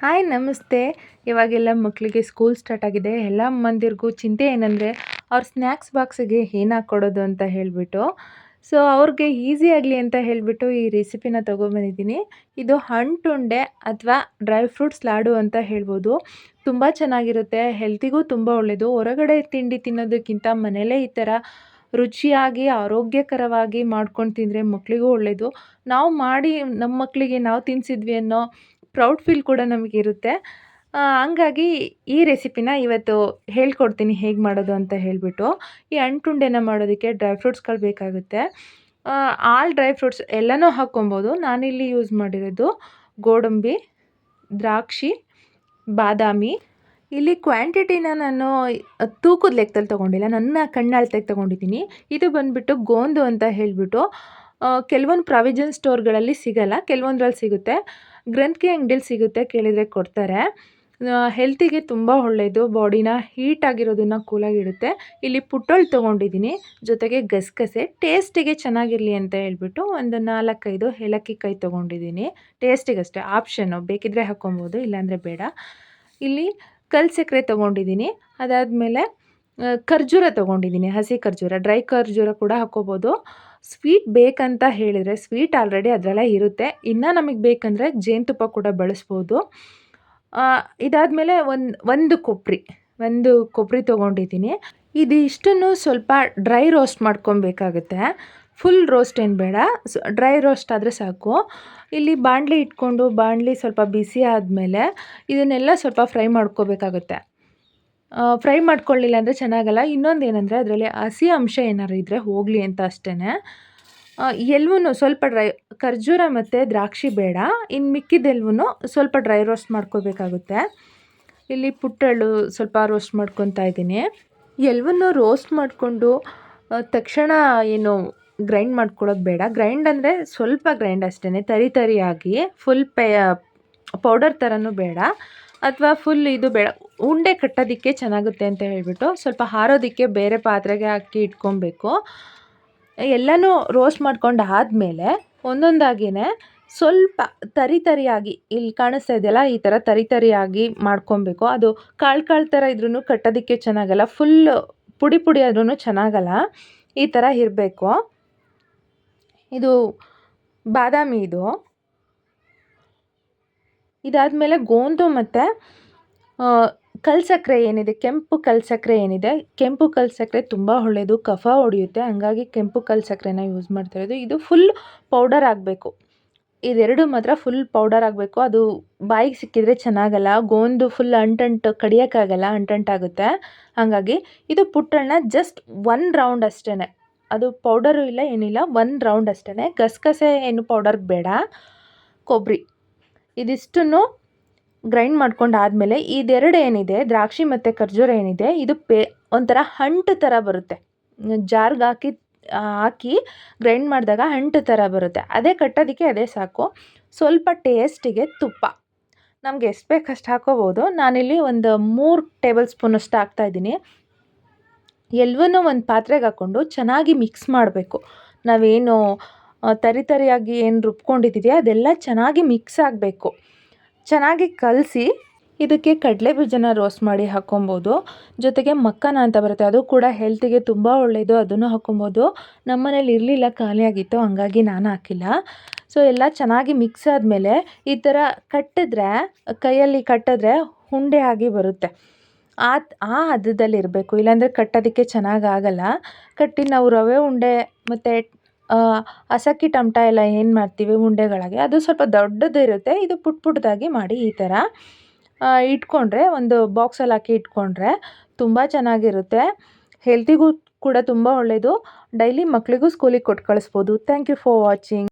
Hi ನಮಸ್ತೆ. ಇವಾಗೆಲ್ಲ ಮಕ್ಕಳಿಗೆ ಸ್ಕೂಲ್ ಸ್ಟಾರ್ಟ್ ಆಗಿದೆ. ಎಲ್ಲ ಅಮ್ಮಂದಿರಿಗೂ ಚಿಂತೆ ಏನಂದರೆ ಅವ್ರ ಸ್ನ್ಯಾಕ್ಸ್ ಬಾಕ್ಸಿಗೆ ಏನು ಹಾಕ್ಕೊಡೋದು ಅಂತ ಹೇಳಿಬಿಟ್ಟು. ಸೊ ಅವ್ರಿಗೆ ಈಸಿ ಆಗಲಿ ಅಂತ ಹೇಳಿಬಿಟ್ಟು ಈ ರೆಸಿಪಿನ ತೊಗೊಂಬಂದಿದ್ದೀನಿ. ಇದು ಹಣ್ಣುಂಡೆ ಅಥವಾ ಡ್ರೈ ಫ್ರೂಟ್ಸ್ ಲಾಡು ಅಂತ ಹೇಳ್ಬೋದು. ತುಂಬ ಚೆನ್ನಾಗಿರುತ್ತೆ, ಹೆಲ್ತಿಗೂ ತುಂಬ ಒಳ್ಳೆಯದು. ಹೊರಗಡೆ ತಿಂಡಿ ತಿನ್ನೋದಕ್ಕಿಂತ ಮನೆಯಲ್ಲೇ ಈ ಥರ ರುಚಿಯಾಗಿ ಆರೋಗ್ಯಕರವಾಗಿ ಮಾಡ್ಕೊಂಡು ತಿಂದರೆ ಮಕ್ಕಳಿಗೂ ಒಳ್ಳೆಯದು. ನಾವು ಮಾಡಿ ನಮ್ಮ ಮಕ್ಕಳಿಗೆ ನಾವು ತಿನ್ನಿಸಿದ್ವಿ ಅನ್ನೋ ಪ್ರೌಡ್ ಫೀಲ್ ಕೂಡ ನಮಗಿರುತ್ತೆ. ಹಂಗಾಗಿ ಈ ರೆಸಿಪಿನ ಇವತ್ತು ಹೇಳ್ಕೊಡ್ತೀನಿ ಹೇಗೆ ಮಾಡೋದು ಅಂತ ಹೇಳಿಬಿಟ್ಟು. ಈ ಅಂಟುಂಡೆನ ಮಾಡೋದಕ್ಕೆ ಡ್ರೈ ಫ್ರೂಟ್ಸ್ಗಳು ಬೇಕಾಗುತ್ತೆ. ಆಲ್ ಡ್ರೈ ಫ್ರೂಟ್ಸ್ ಎಲ್ಲನೂ ಹಾಕ್ಕೊಬೋದು. ನಾನಿಲ್ಲಿ ಯೂಸ್ ಮಾಡಿರೋದು ಗೋಡಂಬಿ, ದ್ರಾಕ್ಷಿ, ಬಾದಾಮಿ. ಇಲ್ಲಿ ಕ್ವಾಂಟಿಟಿನ ನಾನು ತೂಕದ ಲೆಕ್ಕದಲ್ಲಿ ತೊಗೊಂಡಿಲ್ಲ, ನನ್ನ ಕಣ್ಣಳತೆಗೆ ತೊಗೊಂಡಿದ್ದೀನಿ. ಇದು ಬಂದುಬಿಟ್ಟು ಗೋಂದು ಅಂತ ಹೇಳಿಬಿಟ್ಟು ಕೆಲವೊಂದು ಪ್ರಾವಿಜನ್ ಸ್ಟೋರ್ಗಳಲ್ಲಿ ಸಿಗಲ್ಲ, ಕೆಲವೊಂದ್ರಲ್ಲಿ ಸಿಗುತ್ತೆ. ಗ್ರಂಥಿಗೆ ಅಂಗಡಿಲಿ ಸಿಗುತ್ತೆ, ಕೇಳಿದರೆ ಕೊಡ್ತಾರೆ. ಹೆಲ್ತಿಗೆ ತುಂಬ ಒಳ್ಳೆಯದು, ಬಾಡಿನ ಹೀಟ್ ಆಗಿರೋದನ್ನು ಕೂಲಾಗಿಡುತ್ತೆ. ಇಲ್ಲಿ ಪುಟ್ಟೋಳು ತೊಗೊಂಡಿದ್ದೀನಿ, ಜೊತೆಗೆ ಗಸಗಸೆ ಟೇಸ್ಟಿಗೆ ಚೆನ್ನಾಗಿರಲಿ ಅಂತ ಹೇಳ್ಬಿಟ್ಟು ಒಂದು 4-5 ಏಲಕ್ಕಿ ಕಾಯಿ ತೊಗೊಂಡಿದ್ದೀನಿ. ಟೇಸ್ಟಿಗಷ್ಟೇ, ಆಪ್ಷನ್ನು, ಬೇಕಿದ್ದರೆ ಹಾಕ್ಕೊಬೋದು, ಇಲ್ಲಾಂದರೆ ಬೇಡ. ಇಲ್ಲಿ ಕಲ್ಲು ಸಕ್ಕರೆ ತೊಗೊಂಡಿದ್ದೀನಿ. ಅದಾದಮೇಲೆ ಖರ್ಜೂರ ತೊಗೊಂಡಿದ್ದೀನಿ, ಹಸಿ ಖರ್ಜೂರ. ಡ್ರೈ ಖರ್ಜೂರ ಕೂಡ ಹಾಕ್ಕೋಬೋದು. ಸ್ವೀಟ್ ಬೇಕಂತ ಹೇಳಿದರೆ ಸ್ವೀಟ್ ಆಲ್ರೆಡಿ ಅದರಲ್ಲೇ ಇರುತ್ತೆ. ಇನ್ನು ನಮಗೆ ಬೇಕಂದರೆ ಜೇನುತುಪ್ಪ ಕೂಡ ಬಳಸ್ಬೋದು. ಇದಾದಮೇಲೆ ಒಂದು ಕೊಬ್ಬರಿ ತೊಗೊಂಡಿದ್ದೀನಿ. ಇದಿಷ್ಟನ್ನು ಸ್ವಲ್ಪ ಡ್ರೈ ರೋಸ್ಟ್ ಮಾಡ್ಕೊಬೇಕಾಗುತ್ತೆ. ಫುಲ್ ರೋಸ್ಟ್ ಏನು ಬೇಡ, ಡ್ರೈ ರೋಸ್ಟ್ ಆದರೆ ಸಾಕು. ಇಲ್ಲಿ ಬಾಣಲಿ ಇಟ್ಕೊಂಡು ಬಾಣಲಿ ಸ್ವಲ್ಪ ಬಿಸಿ ಆದಮೇಲೆ ಇದನ್ನೆಲ್ಲ ಸ್ವಲ್ಪ ಫ್ರೈ ಮಾಡ್ಕೋಬೇಕಾಗುತ್ತೆ. ಫ್ರೈ ಮಾಡ್ಕೊಳ್ಳಿಲ್ಲ ಅಂದರೆ ಚೆನ್ನಾಗಲ್ಲ. ಇನ್ನೊಂದು ಏನಂದರೆ ಅದರಲ್ಲಿ ಹಸಿ ಅಂಶ ಏನಾದ್ರು ಇದ್ದರೆ ಹೋಗಲಿ ಅಂತ ಅಷ್ಟೇ. ಎಲ್ಲವೂ ಸ್ವಲ್ಪ ಖರ್ಜೂರ ಮತ್ತು ದ್ರಾಕ್ಷಿ ಬೇಡ, ಇನ್ನು ಮಿಕ್ಕಿದ್ದೆಲ್ಲವೂ ಸ್ವಲ್ಪ ಡ್ರೈ ರೋಸ್ಟ್ ಮಾಡ್ಕೋಬೇಕಾಗುತ್ತೆ. ಇಲ್ಲಿ ಪುಟ್ಟಳು ಸ್ವಲ್ಪ ರೋಸ್ಟ್ ಮಾಡ್ಕೊತಾ ಇದ್ದೀನಿ. ಎಲ್ಲವನ್ನೂ ರೋಸ್ಟ್ ಮಾಡಿಕೊಂಡು ತಕ್ಷಣ ಏನು ಗ್ರೈಂಡ್ ಮಾಡ್ಕೊಳ್ಳೋದು ಬೇಡ. ಗ್ರೈಂಡ್ ಅಂದರೆ ಸ್ವಲ್ಪ ಗ್ರೈಂಡ್ ಅಷ್ಟೇ, ತರಿಯಾಗಿ, ಫುಲ್ ಪೌಡರ್ ಥರನೂ ಬೇಡ, ಅಥವಾ ಫುಲ್ ಇದು ಬೇಡ. ಉಂಡೆ ಕಟ್ಟೋದಕ್ಕೆ ಚೆನ್ನಾಗುತ್ತೆ ಅಂತ ಹೇಳಿಬಿಟ್ಟು ಸ್ವಲ್ಪ ಹಾರೋದಕ್ಕೆ ಬೇರೆ ಪಾತ್ರೆಗೆ ಹಾಕಿ ಇಟ್ಕೊಬೇಕು. ಎಲ್ಲನೂ ರೋಸ್ಟ್ ಮಾಡ್ಕೊಂಡು ಆದಮೇಲೆ ಒಂದೊಂದಾಗಿಯೇ ಸ್ವಲ್ಪ ತರಿಯಾಗಿ, ಇಲ್ಲಿ ಕಾಣಿಸ್ತಾ ಇದೆಯಲ್ಲ, ಈ ಥರ ತರಿಯಾಗಿ ಮಾಡ್ಕೊಬೇಕು. ಅದು ಕಾಳು ಥರ ಇದ್ರೂ ಕಟ್ಟೋದಕ್ಕೆ ಚೆನ್ನಾಗಲ್ಲ, ಫುಲ್ ಪುಡಿ ಆದ್ರೂ ಚೆನ್ನಾಗಲ್ಲ. ಈ ಥರ ಇರಬೇಕು. ಇದು ಬಾದಾಮಿ. ಇದಾದಮೇಲೆ ಗೋಂದು ಮತ್ತು ಕಲ್ಲು ಸಕ್ಕರೆ ಏನಿದೆ, ಕೆಂಪು ಕಲ್ಲು ಸಕ್ಕರೆ ಏನಿದೆ, ಕೆಂಪು ಕಲ್ಲು ಸಕ್ಕರೆ ತುಂಬ ಒಳ್ಳೆಯದು, ಕಫ ಹೊಡೆಯುತ್ತೆ. ಹಂಗಾಗಿ ಕೆಂಪು ಕಲ್ಲು ಸಕ್ಕರೆನ ಯೂಸ್ ಮಾಡ್ತಾಯಿರೋದು. ಇದು ಫುಲ್ ಪೌಡರ್ ಆಗಬೇಕು. ಇದೆರಡು ಮಾತ್ರ ಫುಲ್ ಪೌಡರ್ ಆಗಬೇಕು. ಅದು ಬಾಯಿಗೆ ಸಿಕ್ಕಿದರೆ ಚೆನ್ನಾಗಲ್ಲ. ಗೋಂದು ಫುಲ್ ಅಂಟಂಟು ಕಡಿಯೋಕ್ಕಾಗಲ್ಲ, ಅಂಟಂಟಾಗುತ್ತೆ. ಹಾಗಾಗಿ ಇದು ಪುಟ್ಟಳನ್ನ ಜಸ್ಟ್ 1 ರೌಂಡ್ ಅಷ್ಟೇ, ಅದು ಪೌಡರು ಇಲ್ಲ ಏನಿಲ್ಲ, 1 ರೌಂಡ್ ಅಷ್ಟೇ. ಗಸಗಸೆ ಏನು ಪೌಡರ್ ಬೇಡ. ಕೊಬ್ಬರಿ ಇದಿಷ್ಟನ್ನು ಗ್ರೈಂಡ್ ಮಾಡ್ಕೊಂಡು ಆದಮೇಲೆ ಇದೆರಡು ಏನಿದೆ, ದ್ರಾಕ್ಷಿ ಮತ್ತು ಖರ್ಜೂರ ಏನಿದೆ, ಇದು ಒಂಥರ ಅಂಟು ಥರ ಬರುತ್ತೆ. ಜಾರ್ಗೆ ಹಾಕಿ ಗ್ರೈಂಡ್ ಮಾಡಿದಾಗ ಅಂಟು ಥರ ಬರುತ್ತೆ. ಅದೇ ಕಟ್ಟೋದಕ್ಕೆ ಅದೇ ಸಾಕು. ಸ್ವಲ್ಪ ಟೇಸ್ಟಿಗೆ ತುಪ್ಪ ನಮಗೆ ಎಷ್ಟು ಬೇಕು ಅಷ್ಟು ಹಾಕೋಬೋದು. ನಾನಿಲ್ಲಿ ಒಂದು 3 ಟೇಬಲ್ ಸ್ಪೂನಷ್ಟು ಹಾಕ್ತಾಯಿದ್ದೀನಿ. ಎಲ್ಲವನ್ನೂ ಒಂದು ಪಾತ್ರೆಗೆ ಹಾಕ್ಕೊಂಡು ಚೆನ್ನಾಗಿ ಮಿಕ್ಸ್ ಮಾಡಬೇಕು. ನಾವೇನು ತರಿಯಾಗಿ ಏನು ರುಬ್ಕೊಂಡಿದ್ದೀವಿ ಅದೆಲ್ಲ ಚೆನ್ನಾಗಿ ಮಿಕ್ಸ್ ಆಗಬೇಕು. ಚೆನ್ನಾಗಿ ಕಲಸಿ ಇದಕ್ಕೆ ಕಡಲೆ ಬೀಜನ ರೋಸ್ಟ್ ಮಾಡಿ ಹಾಕ್ಕೊಬೋದು. ಜೊತೆಗೆ ಮಕ್ಕನ ಅಂತ ಬರುತ್ತೆ, ಅದು ಕೂಡ ಹೆಲ್ತಿಗೆ ತುಂಬ ಒಳ್ಳೆಯದು, ಅದನ್ನು ಹಾಕ್ಕೊಬೋದು. ನಮ್ಮ ಮನೇಲಿ ಇರಲಿಲ್ಲ, ಖಾಲಿಯಾಗಿತ್ತು, ಹಂಗಾಗಿ ನಾನು ಹಾಕಿಲ್ಲ. ಸೊ ಎಲ್ಲ ಚೆನ್ನಾಗಿ ಮಿಕ್ಸ್ ಆದಮೇಲೆ ಈ ಥರ ಕೈಯಲ್ಲಿ ಕಟ್ಟಿದ್ರೆ ಉಂಡೆ ಆಗಿ ಬರುತ್ತೆ. ಆ ಹದದಲ್ಲಿರಬೇಕು, ಇಲ್ಲಾಂದರೆ ಕಟ್ಟೋದಕ್ಕೆ ಚೆನ್ನಾಗಾಗಲ್ಲ. ಕಟ್ಟಿ ನಾವು ರವೆ ಉಂಡೆ ಮತ್ತು ಅಸಕ್ಕಿ ಟಮಟ ಎಲ್ಲ ಏನು ಮಾಡ್ತೀವಿ ಉಂಡೆಗಳಾಗಿ, ಅದು ಸ್ವಲ್ಪ ದೊಡ್ಡದಿರುತ್ತೆ. ಇದು ಪುಟ್ಟದಾಗಿ ಮಾಡಿ ಈ ಥರ ಇಟ್ಕೊಂಡ್ರೆ, ಒಂದು ಬಾಕ್ಸಲ್ಲಿ ಹಾಕಿ ಇಟ್ಕೊಂಡ್ರೆ ತುಂಬ ಚೆನ್ನಾಗಿರುತ್ತೆ. ಹೆಲ್ತಿಗೂ ಕೂಡ ತುಂಬ ಒಳ್ಳೆಯದು. ಡೈಲಿ ಮಕ್ಕಳಿಗೂ ಸ್ಕೂಲಿಗೆ ಕೊಟ್ಟು ಕಳಿಸ್ಬೋದು. Thank you for watching.